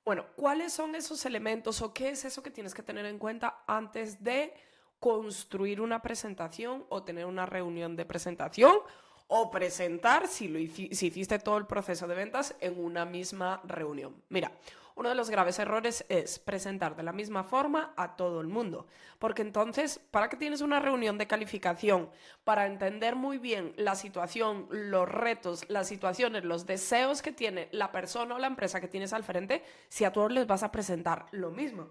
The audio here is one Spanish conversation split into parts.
Bueno, ¿cuáles son esos elementos o qué es eso que tienes que tener en cuenta antes de construir una presentación o tener una reunión de presentación o presentar si hiciste todo el proceso de ventas en una misma reunión? Mira, uno de los graves errores es presentar de la misma forma a todo el mundo, porque entonces, ¿para qué tienes una reunión de calificación? Para entender muy bien la situación, los retos, las situaciones, los deseos que tiene la persona o la empresa que tienes al frente, si a todos les vas a presentar lo mismo.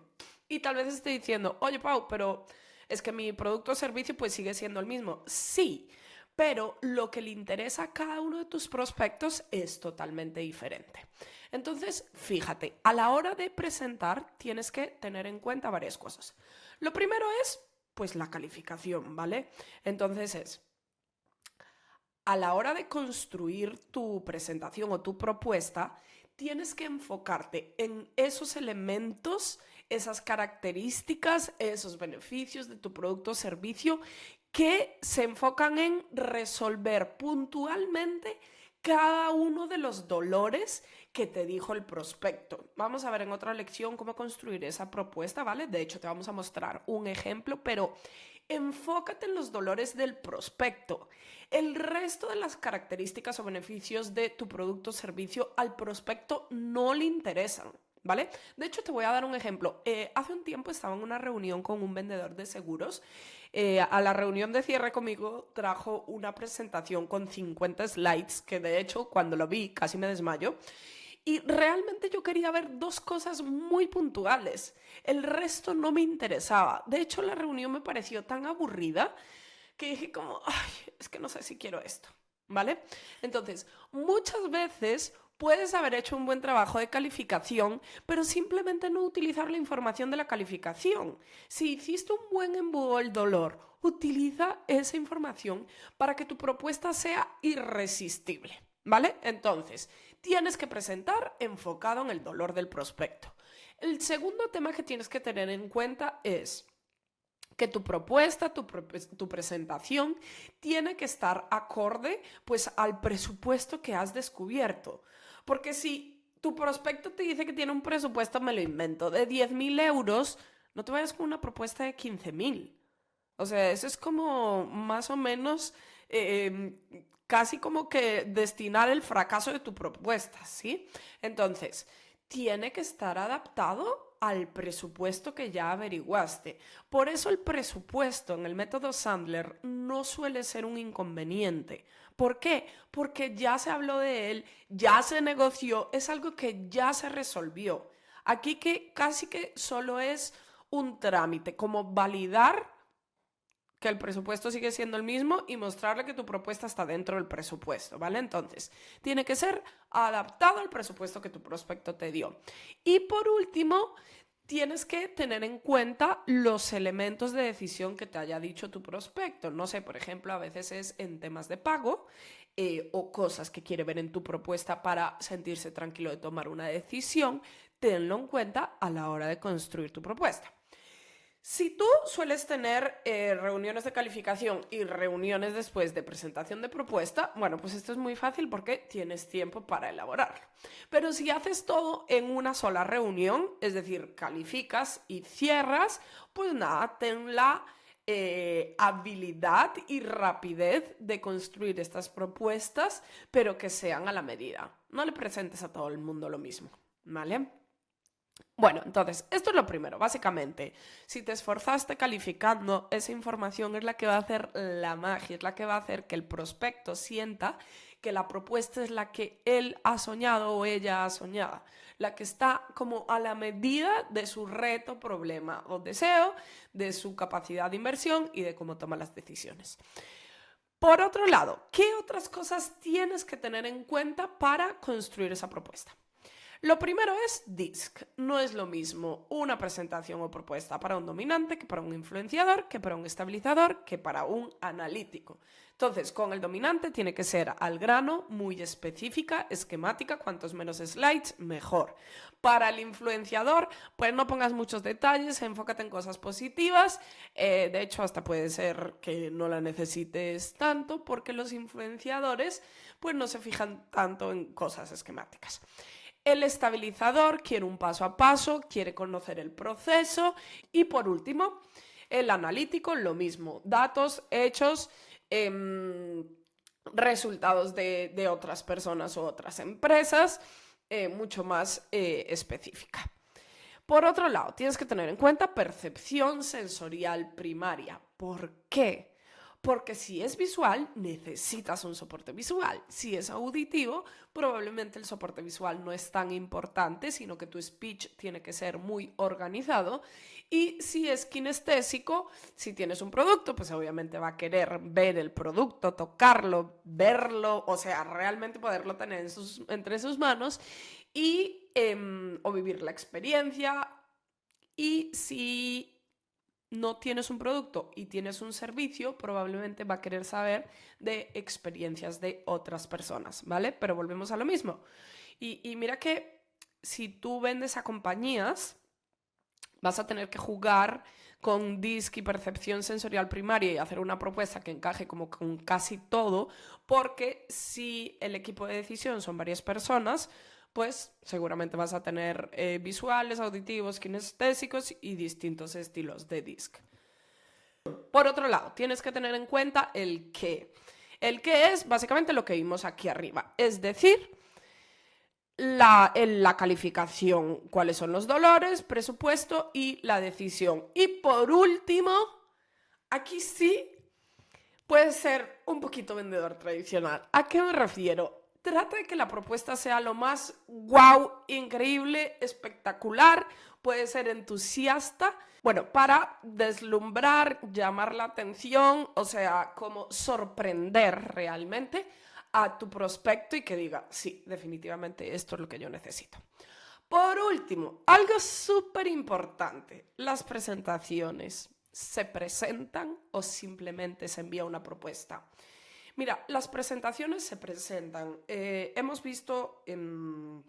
Y tal vez esté diciendo, oye Pau, pero es que mi producto o servicio pues sigue siendo el mismo. Sí, pero lo que le interesa a cada uno de tus prospectos es totalmente diferente. Entonces, fíjate, a la hora de presentar tienes que tener en cuenta varias cosas. Lo primero es, pues, la calificación, ¿vale? Entonces a la hora de construir tu presentación o tu propuesta, tienes que enfocarte en esos elementos, esas características, esos beneficios de tu producto o servicio que se enfocan en resolver puntualmente cada uno de los dolores que te dijo el prospecto. Vamos a ver en otra lección cómo construir esa propuesta, ¿vale? De hecho, te vamos a mostrar un ejemplo, pero enfócate en los dolores del prospecto. El resto de las características o beneficios de tu producto o servicio al prospecto no le interesan, ¿vale? De hecho, te voy a dar un ejemplo. Hace un tiempo estaba en una reunión con un vendedor de seguros. A la reunión de cierre conmigo trajo una presentación con 50 slides, que de hecho cuando lo vi casi me desmayo. Y realmente yo quería ver dos cosas muy puntuales. El resto no me interesaba. De hecho, la reunión me pareció tan aburrida que dije como, ay, es que no sé si quiero esto, ¿vale? Entonces, muchas veces puedes haber hecho un buen trabajo de calificación, pero simplemente no utilizar la información de la calificación. Si hiciste un buen embudo del dolor, utiliza esa información para que tu propuesta sea irresistible, ¿vale? Entonces, tienes que presentar enfocado en el dolor del prospecto. El segundo tema que tienes que tener en cuenta es que tu propuesta, tu presentación tiene que estar acorde pues al presupuesto que has descubierto. Porque si tu prospecto te dice que tiene un presupuesto, me lo invento, de 10.000 euros, no te vayas con una propuesta de 15.000. O sea, eso es como más o menos casi como que destinar el fracaso de tu propuesta, ¿sí? Entonces, tiene que estar adaptado al presupuesto que ya averiguaste. Por eso el presupuesto en el método Sandler no suele ser un inconveniente. ¿Por qué? Porque ya se habló de él, ya se negoció, es algo que ya se resolvió. Aquí que casi que solo es un trámite, como validar que el presupuesto sigue siendo el mismo y mostrarle que tu propuesta está dentro del presupuesto, ¿vale? Entonces, tiene que ser adaptado al presupuesto que tu prospecto te dio. Y por último, tienes que tener en cuenta los elementos de decisión que te haya dicho tu prospecto. No sé, por ejemplo, a veces es en temas de pago o cosas que quiere ver en tu propuesta para sentirse tranquilo de tomar una decisión. Tenlo en cuenta a la hora de construir tu propuesta. Si tú sueles tener reuniones de calificación y reuniones después de presentación de propuesta, bueno, pues esto es muy fácil porque tienes tiempo para elaborarlo. Pero si haces todo en una sola reunión, es decir, calificas y cierras, pues nada, ten la habilidad y rapidez de construir estas propuestas, pero que sean a la medida. No le presentes a todo el mundo lo mismo, ¿vale? Bueno, entonces, esto es lo primero, básicamente. Si te esforzaste calificando, esa información es la que va a hacer la magia, es la que va a hacer que el prospecto sienta que la propuesta es la que él ha soñado o ella ha soñado, la que está como a la medida de su reto, problema o deseo, de su capacidad de inversión y de cómo toma las decisiones. Por otro lado, ¿qué otras cosas tienes que tener en cuenta para construir esa propuesta? Lo primero es DISC. No es lo mismo una presentación o propuesta para un dominante que para un influenciador, que para un estabilizador, que para un analítico. Entonces, con el dominante tiene que ser al grano, muy específica, esquemática, cuantos menos slides, mejor. Para el influenciador, pues no pongas muchos detalles, enfócate en cosas positivas. De hecho, hasta puede ser que no la necesites tanto porque los influenciadores pues no se fijan tanto en cosas esquemáticas. El estabilizador quiere un paso a paso, quiere conocer el proceso. Y por último, el analítico, lo mismo, datos, hechos, resultados de otras personas o otras empresas, mucho más específica. Por otro lado, tienes que tener en cuenta percepción sensorial primaria. ¿Por qué? Porque si es visual, necesitas un soporte visual. Si es auditivo, probablemente el soporte visual no es tan importante, sino que tu speech tiene que ser muy organizado. Y si es kinestésico, si tienes un producto, pues obviamente va a querer ver el producto, tocarlo, verlo, o sea, realmente poderlo tener entre sus manos o vivir la experiencia. Y si no tienes un producto y tienes un servicio, probablemente va a querer saber de experiencias de otras personas, ¿vale? Pero volvemos a lo mismo. Y mira que si tú vendes a compañías, vas a tener que jugar con DISC y percepción sensorial primaria y hacer una propuesta que encaje como con casi todo, porque si el equipo de decisión son varias personas, pues seguramente vas a tener visuales, auditivos, kinestésicos y distintos estilos de DISC. Por otro lado, tienes que tener en cuenta el qué. El qué es básicamente lo que vimos aquí arriba, es decir, la calificación, cuáles son los dolores, presupuesto y la decisión. Y por último, aquí sí puede ser un poquito vendedor tradicional. ¿A qué me refiero? Trata de que la propuesta sea lo más wow, increíble, espectacular, puede ser entusiasta, bueno, para deslumbrar, llamar la atención, o sea, como sorprender realmente a tu prospecto y que diga, sí, definitivamente esto es lo que yo necesito. Por último, algo súper importante, las presentaciones. ¿Se presentan o simplemente se envía una propuesta? Mira, las presentaciones se presentan. Hemos visto en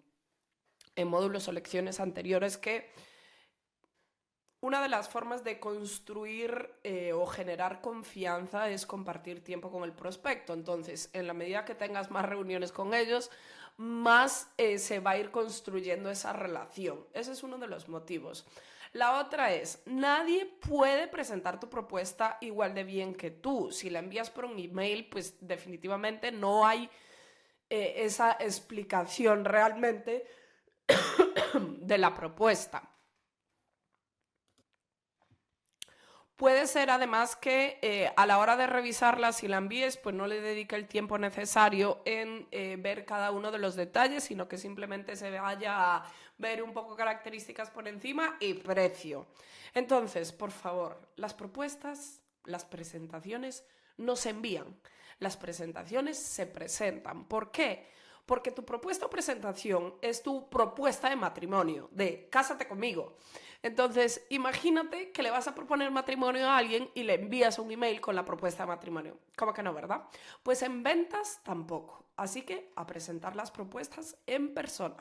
módulos o lecciones anteriores que una de las formas de construir o generar confianza es compartir tiempo con el prospecto. Entonces, en la medida que tengas más reuniones con ellos, más se va a ir construyendo esa relación. Ese es uno de los motivos. La otra es, nadie puede presentar tu propuesta igual de bien que tú. Si la envías por un email, pues definitivamente no hay esa explicación realmente de la propuesta. Puede ser además que a la hora de revisarla, si la envíes, pues no le dedique el tiempo necesario en ver cada uno de los detalles, sino que simplemente se vaya a ver un poco características por encima y precio. Entonces, por favor, las propuestas, las presentaciones no se envían. Las presentaciones se presentan. ¿Por qué? Porque tu propuesta o presentación es tu propuesta de matrimonio, de cásate conmigo. Entonces, imagínate que le vas a proponer matrimonio a alguien y le envías un email con la propuesta de matrimonio. ¿Cómo que no, verdad? Pues en ventas tampoco. Así que a presentar las propuestas en persona.